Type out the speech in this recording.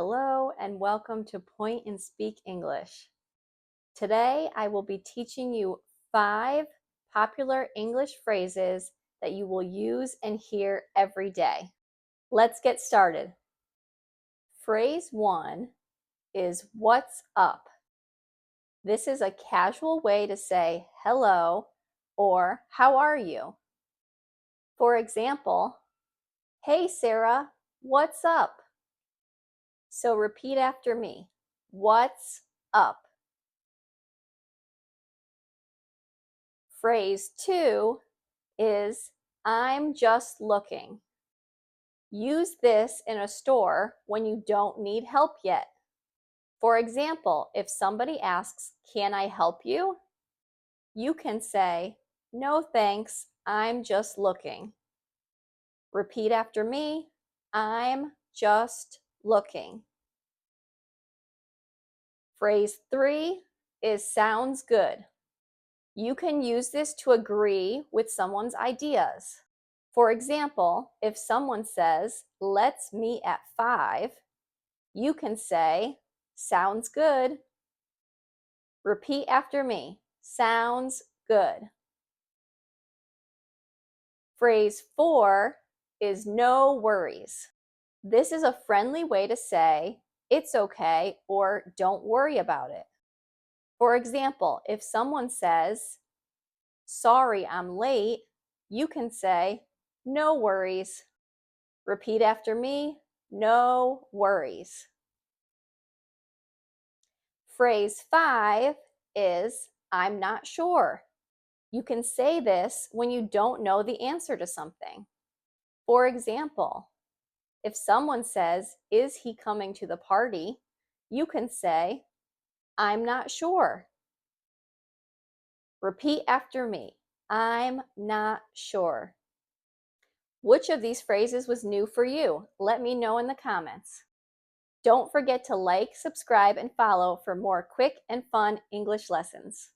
Hello and welcome to Point and Speak English. Today I will be teaching you 5 popular English phrases that you will use and hear every day. Let's get started. Phrase 1 is what's up. This is a casual way to say hello or how are you? For example, hey Sarah, what's up? So repeat after me. What's up? Phrase 2 is I'm just looking. Use this in a store when you don't need help yet. For example, if somebody asks, "Can I help you?" you can say, "No thanks, I'm just looking." Repeat after me. I'm just looking. Phrase 3 is sounds good. You can use this to agree with someone's ideas. For example, if someone says, "Let's meet at 5, you can say, "Sounds good." Repeat after me. Sounds good. Phrase 4 is no worries. This is a friendly way to say, "It's okay," or "Don't worry about it." For example, if someone says, "Sorry, I'm late," you can say, "No worries." Repeat after me. No worries. Phrase 5 is I'm not sure. You can say this when you don't know the answer to something. For example, if someone says, "Is he coming to the party?" you can say, "I'm not sure." Repeat after me. I'm not sure. Which of these phrases was new for you? Let me know in the comments. Don't forget to like, subscribe, and follow for more quick and fun English lessons.